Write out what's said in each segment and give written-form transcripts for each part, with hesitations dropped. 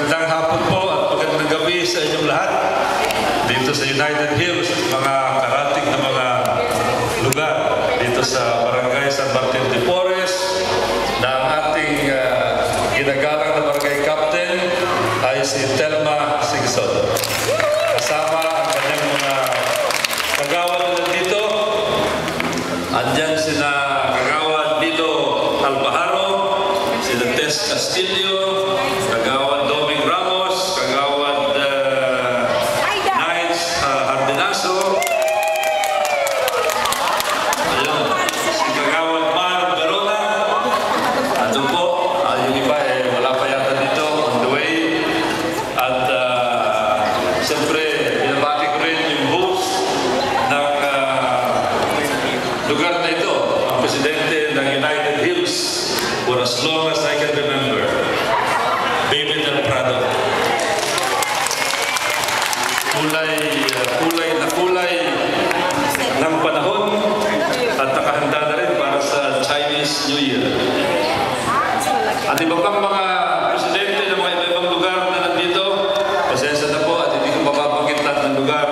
Magandang hapon po at magandang gabi sa inyong lahat dito sa United Hills, mga karating na mga lugar dito sa Barangay San Martin de Porres na ang ating ginagalang na barangay captain ay si Telma Singson. Kasama ang kanyang mga kagawad na dito. Andyan sina kagawad Dito Albaharo, sina Tess Castillo, kagawad Doming Ramos, kagawad Niles Hardinaso, si kagawad Mar Verona. Andun po, yung iba wala pa yata dito, on the way. At siyempre, binabati ko rin yung host ng lugar na ito, ang presidente ng United Hills for as long as I can remember, David Del Prado. Kulay ng panahon at nakahanda na rin para sa Chinese New Year. At iba pang mga presidente ng mga ibang lugar na nandito, pasensya na po at hindi ko mapapagitan ng lugar.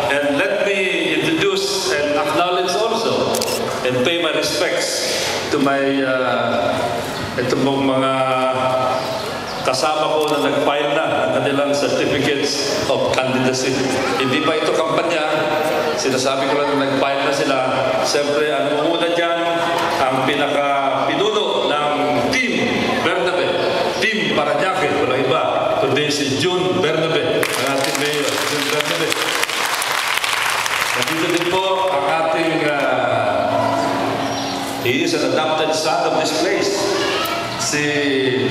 And let me introduce and acknowledge also and pay my respects to my itong mga kasama ko na nag-file na ang kanilang certificates of candidacy. Hindi pa ito kampanya, sinasabi ko lang na nag-file na sila. Siyempre, ang muna dyan, ang pinaka-pinuno ng Team Bernabe, Team Parañaque, walang iba, kundi si June Bernabe, ang ating mayor, June Bernabe. Nandito din po ang ating he is an adopted son of this place, si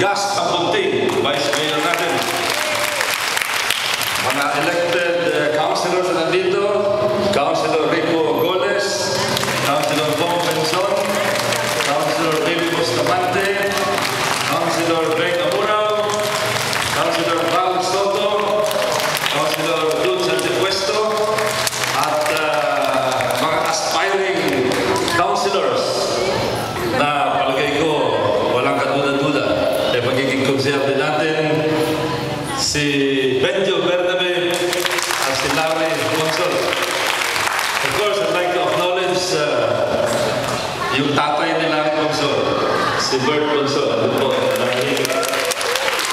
Gas Abunting, Vice Mayor natin. Mga elected councilors na nandito, Councilor Rico Goles, Councilor Bong Benson, Councilor David Bustamante, Councilor Beng Amurao, Councilor Val Soto, Councilor Dun Santipuesto, at mga aspiring councilors na palagay ko walang kaduda-duda ay magiging konsyerte natin, si Benjo Bernabe at si Larry Consol. Of course, I'd like to acknowledge yung tatay ni Larry Consol, si Bert Consol. Ano po,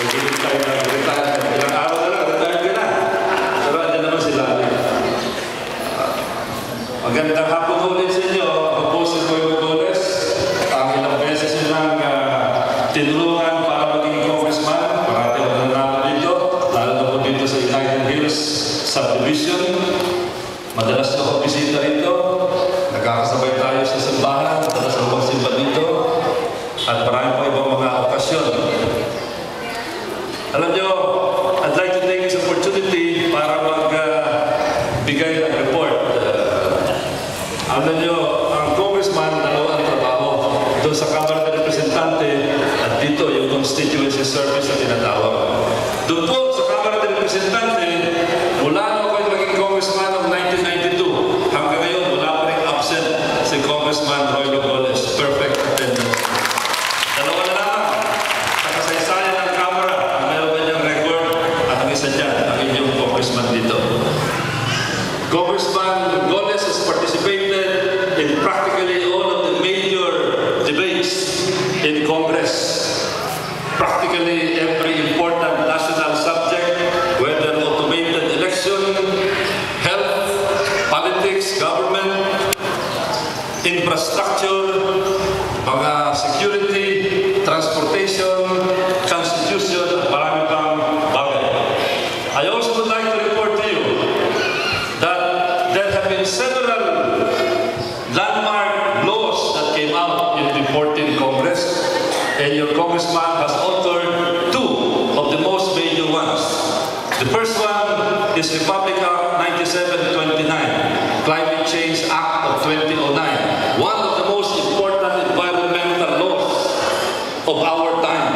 magiging tayo ng retirement. Ilang araw na lang, retired ka na. Pero andyan naman si Larry. Magandang hapon ulit sa inyo. Ako po si Boy Goles. Ang ilang beses nilang tinulungan para maging congressman. Marami ako nanalo dito, lalo na po dito sa United Hills Subdivision. Madalas na ako bisita rito. Nagkakasabay tayo sa simbahan. Madalas ako magsimba dito. At marami po ibang mga okasyon. Alam nyo, I'd like to take this opportunity para magbigay ng report. Alam nyo, ang congressman dalawang trabaho doon sa Kamara ng Representante at dito yung constituency service na tinatawag. Doon po sa Kamara ng Representante, mula na ako naging congressman ng 1992, hanggang ngayon wala pa rin absent si Congressman Roy Logoles. Perfect attendance. Dalawa na lang sa kasaysayan ng Kamara ang meron kanyang record at ang isa dyan, ang inyong congressman dito. Congressman Goles has participated in practically all of the major debates in Congress. Practically every important national subject, whether automated election, health, politics, government, infrastructure, mga security, transportation, constitution, at marami pang bagay. I also would like to report to you that there have been several landmark laws that came out in the 14th Congress, and your congressman has authored two of the most major ones. The first one is Republic Act 9729, Climate Change Act of 2009, one of the most important environmental laws of our time.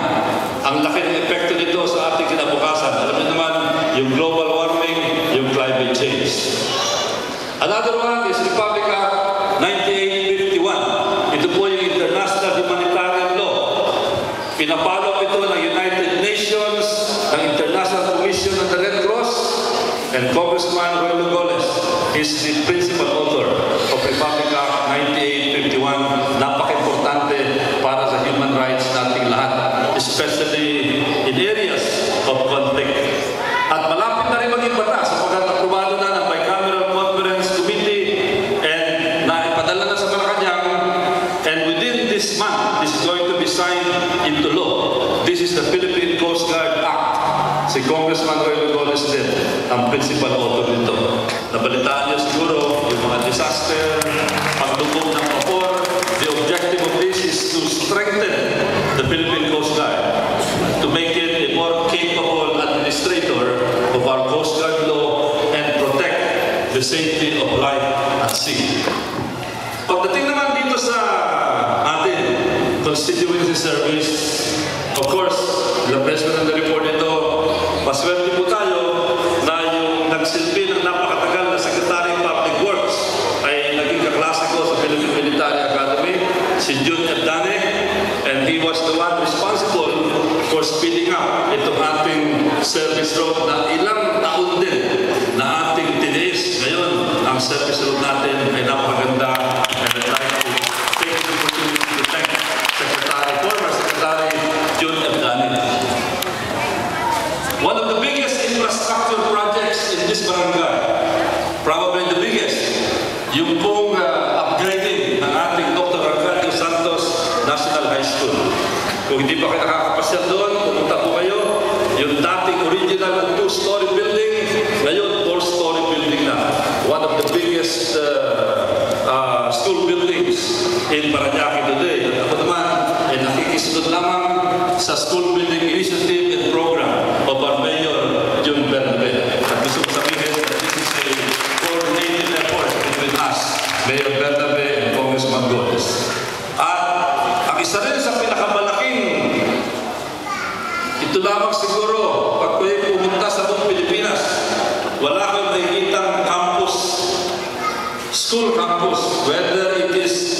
Ang laki ng epekto nito sa ating kinabukasan. Alam niyo naman, yung global warming, yung climate change. Another one is Republic Act 9851. Ito po yung international humanitarian law. Pinapalo ito ng United Nations, ng international is the principal author of Republic Act 9851. Napaka-importante para sa human rights nating lahat, especially in areas of conflict. At malapit na rin maging batas sapagkat aprobado na ng Bicameral Conference Committee and naipadala na sa Malacanang, and within this month, this is going to be signed into law. This is the Philippine Coast Guard Act. Si Congressman Roy Lugones din ang principal author nito. Nabalitaan niyo siguro yung mga disaster, paglubog ng vapor. The objective of this is to strengthen the Philippine Coast Guard, to make it a more capable administrator of our Coast Guard law and protect the safety of life at sea. Pagdating naman dito sa atin, constituency service, of course, ilang beses na ng report ito, maswerte po tayo na yung nagsilbi ng napakatagal na Secretary of Public Works ay naging kaklase ko sa Philippine Military Academy, si June Abdane, and he was the one responsible for speeding up itong ating service road na ilang taon din na ating tiniis. Ngayon, ang service road natin ay napakaganda, and I'd like to take this opportunity to thank former Secretary June Abdane. One of the biggest infrastructure projects in this barangay, probably the biggest, yung pong upgrading ng ating Dr. Arcadio Santos National High School. Kung hindi pa kayo nakakapasyal doon, pumunta po kayo. Yung dating original na 2-story building, ngayon 4-story building na. One of the biggest school buildings in Parañaque today. At ako naman ay nakikisunod lamang sa school building initiative and program of our Mayor June Bernabe. At gusto ko sabihin that this is a coordinated effort between us, Mayor Bernabe and Congressman Godes. At ang isa rin sa pinakamalaking, ito lamang siguro, pag kayo pumunta sa buong Pilipinas, wala kang nakikitang campus, school campus, whether it is